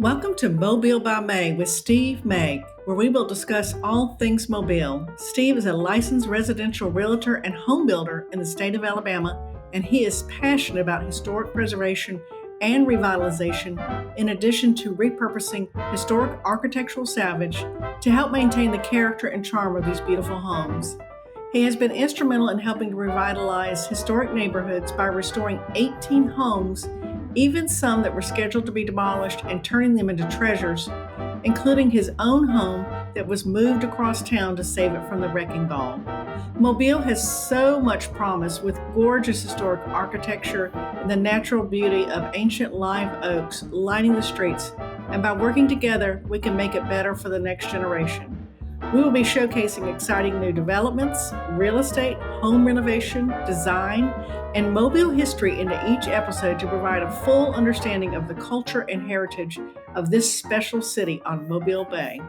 Welcome to Mobile by May with Steve May, where we will discuss all things Mobile. Steve is a licensed residential realtor and home builder in the state of Alabama, and he is passionate about historic preservation and revitalization, in addition to repurposing historic architectural salvage to help maintain the character and charm of these beautiful homes. He has been instrumental in helping to revitalize historic neighborhoods by restoring 18 homes, even some that were scheduled to be demolished, and turning them into treasures, including his own home that was moved across town to save it from the wrecking ball. Mobile has so much promise with gorgeous historic architecture and the natural beauty of ancient live oaks lining the streets, and by working together, we can make it better for the next generation. We will be showcasing exciting new developments, real estate, home renovation, design, and Mobile history into each episode to provide a full understanding of the culture and heritage of this special city on Mobile Bay.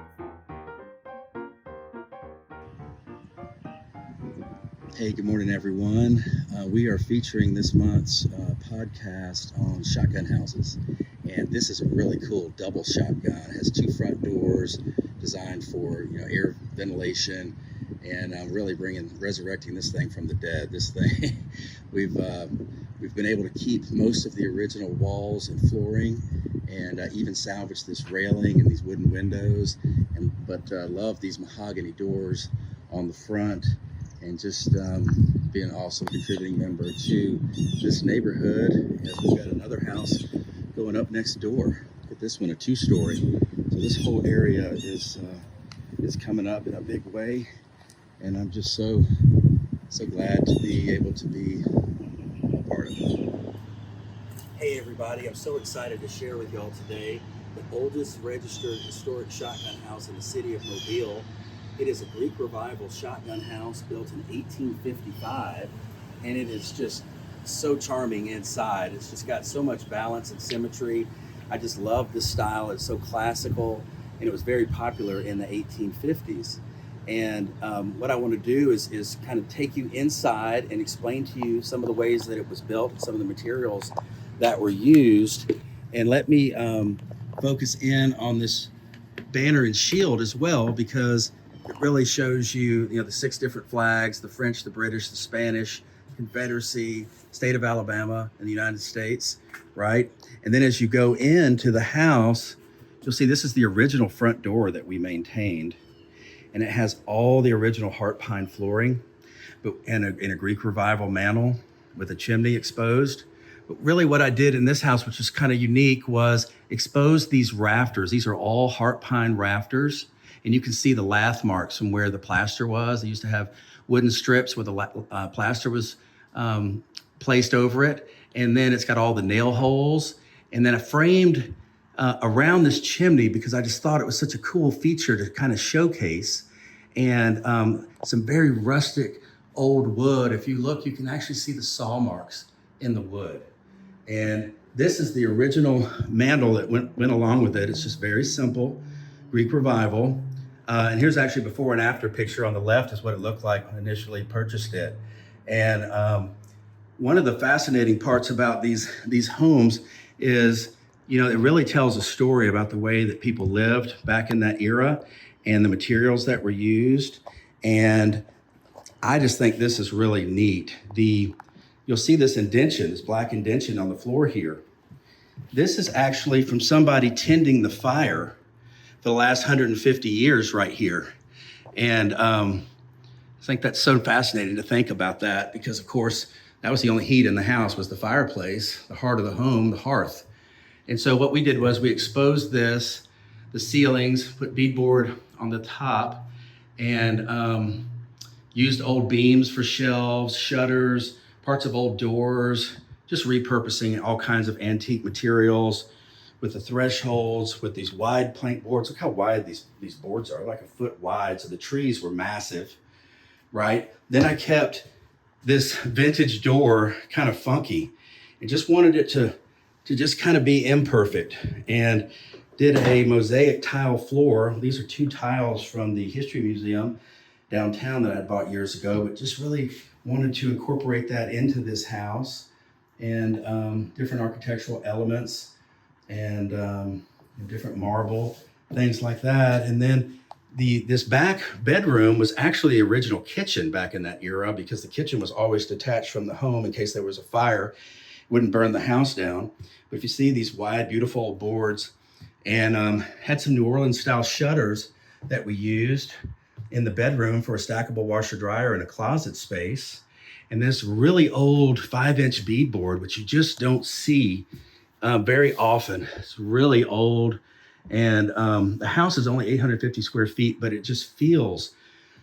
Hey, good morning, everyone. We are featuring this month's podcast on shotgun houses. And this is a really cool double shotgun. It has two front doors designed for air ventilation, and really resurrecting this thing from the dead. This thing, we've been able to keep most of the original walls and flooring, and even salvage this railing and these wooden windows. But love these mahogany doors on the front, and just be an awesome contributing member to this neighborhood. As we've got another house going up next door. Look at this one, a two-story. So this whole area is coming up in a big way, and I'm just so glad to be able to be a part of it. Hey everybody, I'm so excited to share with y'all today the oldest registered historic shotgun house in the city of Mobile. It is a Greek Revival shotgun house built in 1855, and it is just so charming inside. It's just got so much balance and symmetry. I just love this style. It's so classical, and it was very popular in the 1850s. And what I want to do is kind of take you inside and explain to you some of the ways that it was built, some of the materials that were used. And let me focus in on this banner and shield as well, because it really shows you, the 6 different flags: the French, the British, the Spanish, Confederacy, state of Alabama, and the United States, right? And then as you go into the house, you'll see this is the original front door that we maintained. And it has all the original heart pine flooring, but in a Greek Revival mantel with a chimney exposed. But really what I did in this house, which is kind of unique, was expose these rafters. These are all heart pine rafters. And you can see the lath marks from where the plaster was. They used to have wooden strips where the plaster was placed over it. And then it's got all the nail holes. And then I framed around this chimney, because I just thought it was such a cool feature to kind of showcase. And some very rustic old wood. If you look, you can actually see the saw marks in the wood. And this is the original mantle that went along with it. It's just very simple, Greek Revival. And here's actually before and after picture. On the left is what it looked like when I initially purchased it. And one of the fascinating parts about these homes is, it really tells a story about the way that people lived back in that era and the materials that were used. And I just think this is really neat. You'll see this indention, this black indention on the floor here. This is actually from somebody tending the fire for the last 150 years right here. And I think that's so fascinating to think about that, because of course, that was the only heat in the house, was the fireplace, the heart of the home, the hearth. And so what we did was we exposed the ceilings, put beadboard on the top, and used old beams for shelves, shutters, parts of old doors, just repurposing all kinds of antique materials with the thresholds, with these wide plank boards. Look how wide these boards are, like a foot wide. So the trees were massive, right? Then I kept this vintage door kind of funky and just wanted it to just kind of be imperfect, and did a mosaic tile floor. These are 2 tiles from the History Museum downtown that I bought years ago, but just really wanted to incorporate that into this house, and different architectural elements. And different marble, things like that. And then this back bedroom was actually the original kitchen back in that era, because the kitchen was always detached from the home in case there was a fire. It wouldn't burn the house down. But if you see these wide, beautiful boards, and had some New Orleans style shutters that we used in the bedroom for a stackable washer dryer and a closet space. And this really old 5-inch beadboard, which you just don't see very often. It's really old. And the house is only 850 square feet, but it just feels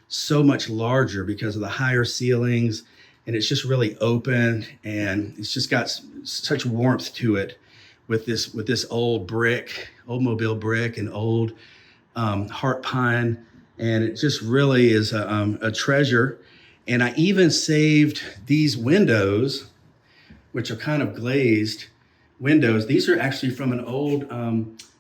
so much larger because of the higher ceilings. And it's just really open, and it's just got such warmth to it with this old mobile brick and old heart pine. And it just really is a treasure. And I even saved these windows, which are kind of glazed windows. These are actually from an old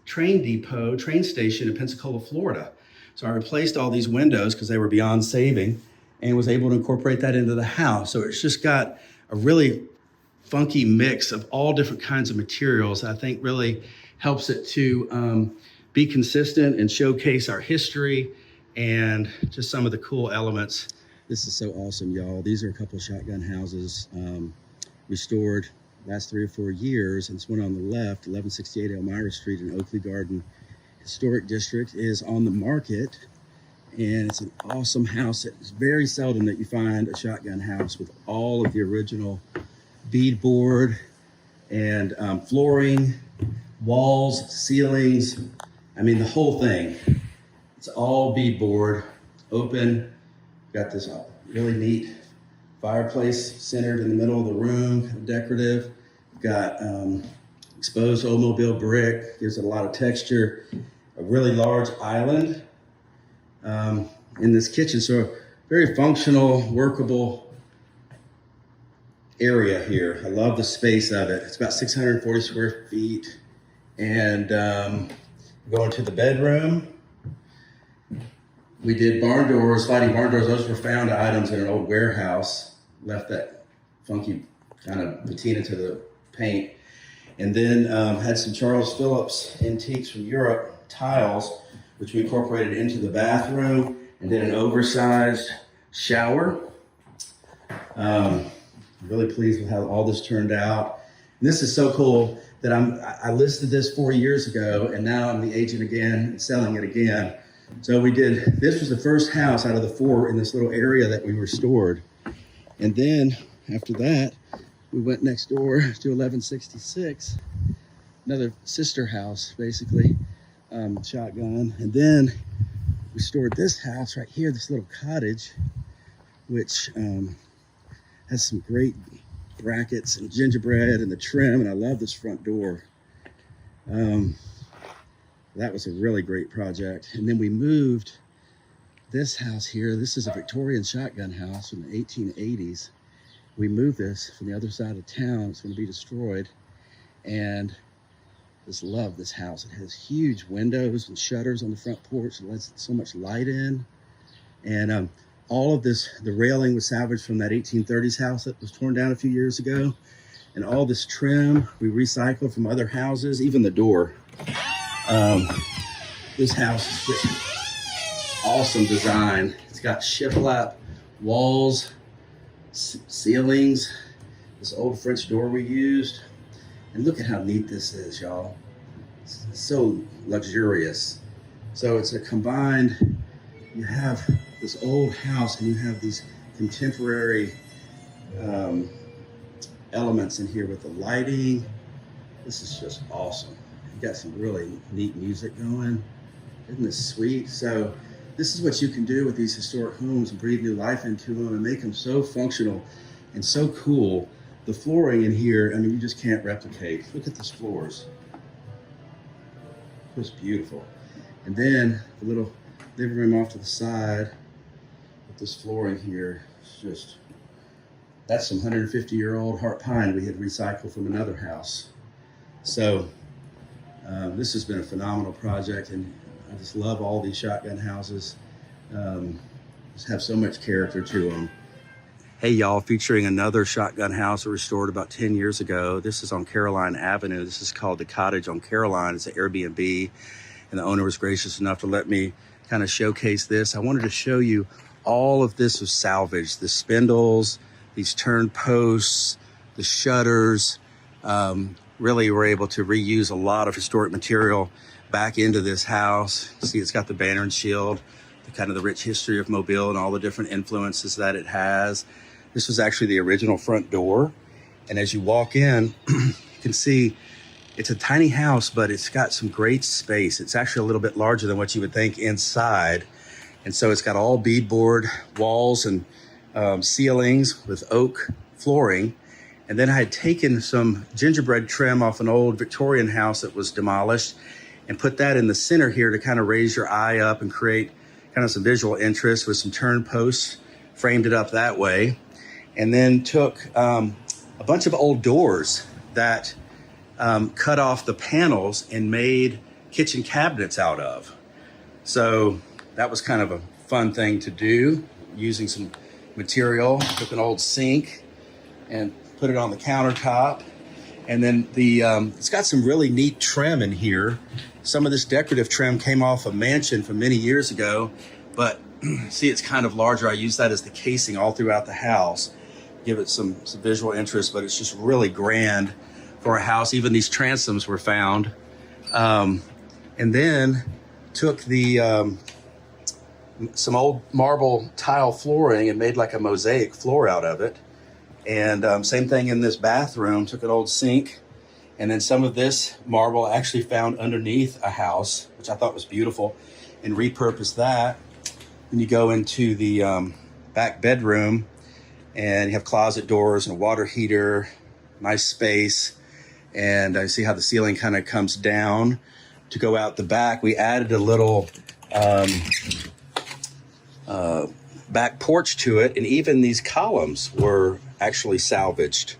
train station in Pensacola, Florida. So I replaced all these windows because they were beyond saving, and was able to incorporate that into the house. So it's just got a really funky mix of all different kinds of materials. I think really helps it to be consistent and showcase our history and just some of the cool elements. This is so awesome, y'all. These are a couple of shotgun houses restored last 3 or 4 years. And this one on the left, 1168 Elmira Street in Oakley Garden Historic District, is on the market. And it's an awesome house. It's very seldom that you find a shotgun house with all of the original beadboard and flooring, walls, ceilings. I mean, the whole thing. It's all beadboard, open. Got this really neat fireplace centered in the middle of the room, kind of decorative. Got exposed Oldsmobile brick, gives it a lot of texture. A really large island in this kitchen. So very functional, workable area here. I love the space of it. It's about 640 square feet. And going to the bedroom, we did barn doors, sliding barn doors. Those were found items in an old warehouse. Left that funky kind of patina to the paint. And then had some Charles Phillips antiques from Europe tiles, which we incorporated into the bathroom, and did an oversized shower. Really pleased with how all this turned out. And this is so cool that I listed this 4 years ago, and now I'm the agent again and selling it again. So this was the first house out of the 4 in this little area that we restored. And then after that, we went next door to 1166, another sister house, basically, shotgun. And then we restored this house right here, this little cottage, which has some great brackets and gingerbread and the trim. And I love this front door. That was a really great project. And then we moved this house here. This is a Victorian shotgun house from the 1880s. We moved this from the other side of town. It's going to be destroyed. And just love this house. It has huge windows and shutters on the front porch. It lets so much light in. And all of this, the railing was salvaged from that 1830s house that was torn down a few years ago. And all this trim we recycled from other houses, even the door. This house is just awesome design. It's got shiplap walls, ceilings, this old French door we used. And look at how neat this is, y'all. It's so luxurious. So it's a combined, you have this old house and you have these contemporary elements in here with the lighting. This is just awesome. You got some really neat music going. Isn't this sweet? So this is what you can do with these historic homes and breathe new life into them and make them so functional and so cool. The flooring in here, I mean, you just can't replicate. Look at these floors. Just beautiful. And then the little living room off to the side with this flooring here. It's just, that's some 150-year-old heart pine we had recycled from another house. So this has been a phenomenal project, and I just love all these shotgun houses. Just have so much character to them. Hey Hey y'all, featuring another shotgun house restored about 10 years ago. This is on Caroline Avenue. This is called the Cottage on Caroline. It's an Airbnb, and the owner was gracious enough to let me kind of showcase this. I wanted to show you all of this was salvaged. The spindles, these turn posts, the shutters. Really were able to reuse a lot of historic material back into this house. See, it's got the banner and shield, kind of the rich history of Mobile and all the different influences that it has. This was actually the original front door. And as you walk in, you can see it's a tiny house, but it's got some great space. It's actually a little bit larger than what you would think inside. And so it's got all beadboard walls and ceilings with oak flooring. And then I had taken some gingerbread trim off an old Victorian house that was demolished and put that in the center here to kind of raise your eye up and create kind of some visual interest with some turn posts, framed it up that way. And then took a bunch of old doors that cut off the panels and made kitchen cabinets out of. So that was kind of a fun thing to do, using some material. Took an old sink and put it on the countertop. And then it's got some really neat trim in here. Some of this decorative trim came off a mansion from many years ago, but see, it's kind of larger. I use that as the casing all throughout the house, give it some visual interest, but it's just really grand for a house. Even these transoms were found. And then took some old marble tile flooring and made like a mosaic floor out of it. And same thing in this bathroom, took an old sink, and then some of this marble I actually found underneath a house, which I thought was beautiful, and repurposed that. Then you go into the back bedroom, and you have closet doors and a water heater, nice space. And I see how the ceiling kind of comes down to go out the back. We added a little back porch to it, and even these columns were actually salvaged.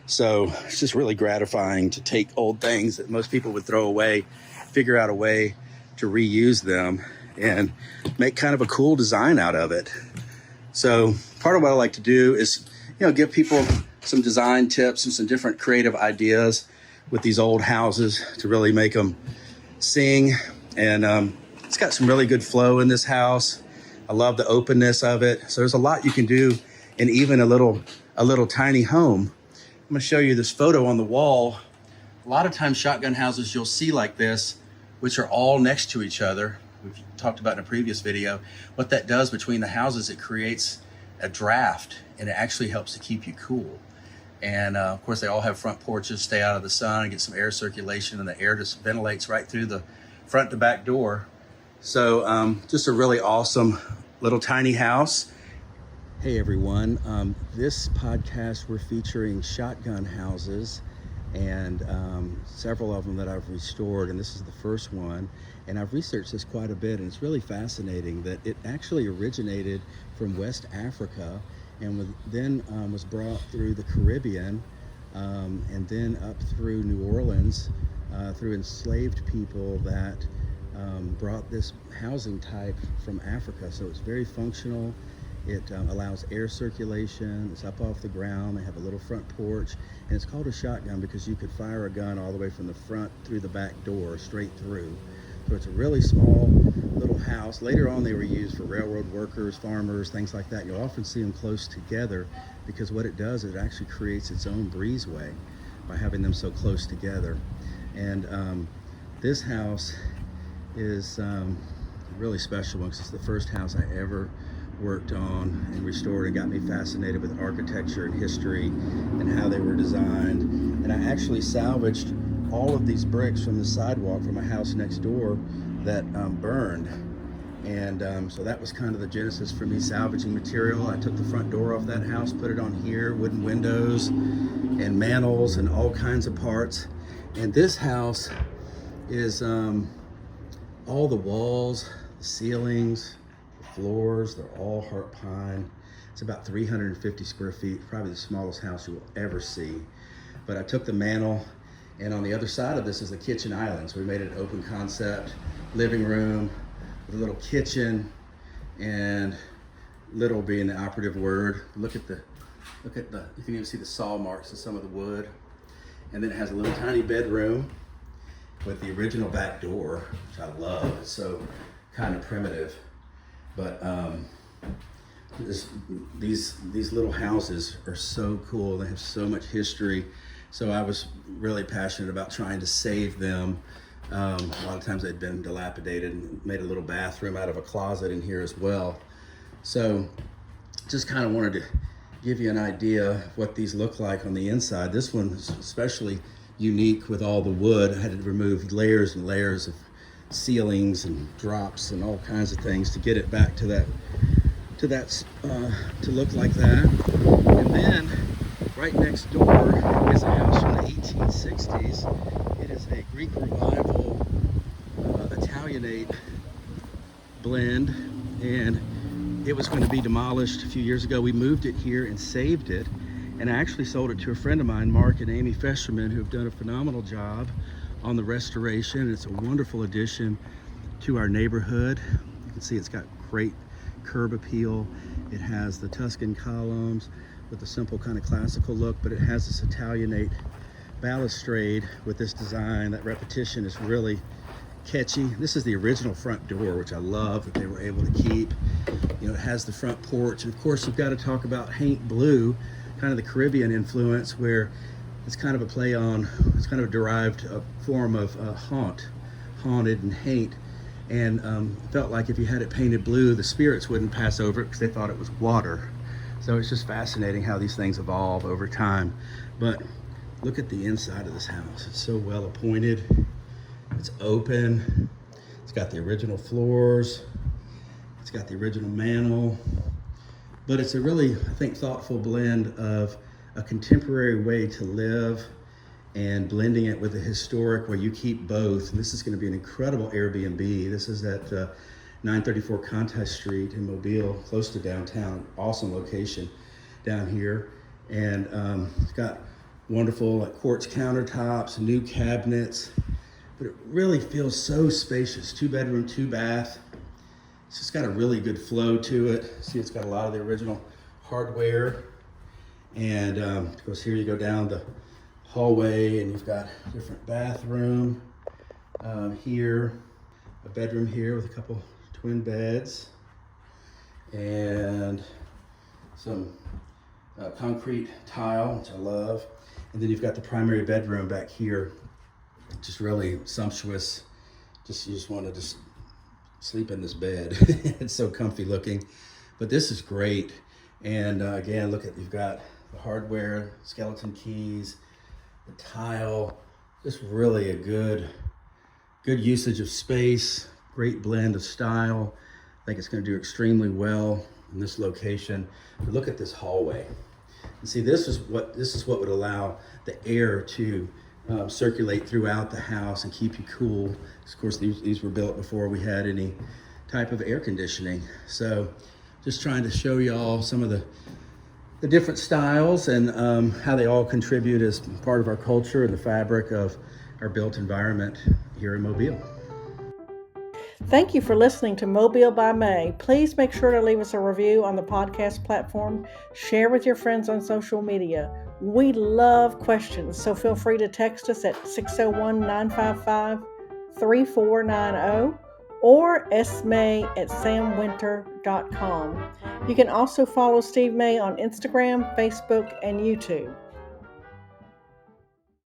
So it's just really gratifying to take old things that most people would throw away, figure out a way to reuse them and make kind of a cool design out of it. So part of what I like to do is, give people some design tips and some different creative ideas with these old houses to really make them sing. And it's got some really good flow in this house. I love the openness of it. So there's a lot you can do in even a little tiny home. I'm gonna show you this photo on the wall. A lot of times shotgun houses you'll see like this, which are all next to each other. We've talked about in a previous video. What that does between the houses, it creates a draft, and it actually helps to keep you cool. And of course they all have front porches, stay out of the sun and get some air circulation, and the air just ventilates right through the front to back door. So just a really awesome little tiny house. Hey everyone, this podcast we're featuring shotgun houses, and several of them that I've restored, and this is the first one. And I've researched this quite a bit, and it's really fascinating that it actually originated from West Africa and then was brought through the Caribbean and then up through New Orleans through enslaved people that brought this housing type from Africa. So it's very functional. It allows air circulation. It's up off the ground. They have a little front porch, and it's called a shotgun because you could fire a gun all the way from the front through the back door, straight through. So it's a really small little house. Later on, they were used for railroad workers, farmers, things like that. You'll often see them close together because what it does is it actually creates its own breezeway by having them so close together. And this house is a really special one because it's the first house I ever worked on and restored, and got me fascinated with architecture and history and how they were designed. And I actually salvaged all of these bricks from the sidewalk from a house next door that burned. And so that was kind of the genesis for me salvaging material. I took the front door off that house, put it on here, wooden windows and mantles and all kinds of parts. And this house is all the walls, the ceilings, floors, they're all heart pine. It's about 350 square feet, probably the smallest house you will ever see. But I took the mantle, and on the other side of this is the kitchen island. So we made it an open concept living room with a little kitchen, and little being the operative word. Look at the Look at you can even see the saw marks in some of the wood. And then it has a little tiny bedroom with the original back door, which I love. It's so kind of primitive. But these little houses are so cool. They have so much history. So I was really passionate about trying to save them. A lot of times they'd been dilapidated, and made a little bathroom out of a closet in here as well. So just kind of wanted to give you an idea of what these look like on the inside. This one is especially unique with all the wood. I had to remove layers and layers of ceilings and drops and all kinds of things to get it back to look like that. And then right next door is a house from the 1860s. It is a Greek Revival Italianate blend, and it was going to be demolished a few years ago. We moved it here and saved it, and I actually sold it to a friend of mine, Mark and Amy Fesherman, who have done a phenomenal job on the restoration. It's a wonderful addition to our neighborhood. You can see it's got great curb appeal. It has the Tuscan columns with a simple kind of classical look, but it has this Italianate balustrade with this design. That repetition is really catchy. This is the original front door, which I love that they were able to keep. You know, it has the front porch, and of course you've got to talk about Haint Blue, kind of the Caribbean influence, where it's kind of a play on, it's kind of a derived form of haunted and haint, and felt like if you had it painted blue, the spirits wouldn't pass over it because they thought it was water. So it's just fascinating how these things evolve over time. But look at the inside of this house. It's so well appointed. It's open. It's got the original floors. It's got the original mantel. But it's a really, I think, thoughtful blend of a contemporary way to live and blending it with the historic, where you keep both. And this is going to be an incredible Airbnb. This is at 934 Cottage Street in Mobile, close to downtown. Awesome location down here. And it's got wonderful quartz countertops, new cabinets. But it really feels so spacious. 2-bedroom, 2-bath. It's just got a really good flow to it. See, it's got a lot of the original hardware. And of course, here you go down the hallway, and you've got a different bathroom here, a bedroom here with a couple twin beds, and some concrete tile, which I love. And then you've got the primary bedroom back here, just really sumptuous. You just want to sleep in this bed. It's so comfy looking. But this is great. And again, look at, you've got the hardware, skeleton keys, the tile. Just really a good usage of space. Great blend of style. I think it's going to do extremely well in this location. But look at this hallway. And see, this is what would allow the air to circulate throughout the house and keep you cool. Of course, these were built before we had any type of air conditioning. So just trying to show y'all some of the different styles and how they all contribute as part of our culture and the fabric of our built environment here in Mobile. Thank you for listening to Mobile by May. Please make sure to leave us a review on the podcast platform. Share with your friends on social media. We love questions, so feel free to text us at 601-955-3490 or smay@samwinter.com. You can also follow Steve May on Instagram, Facebook, and YouTube.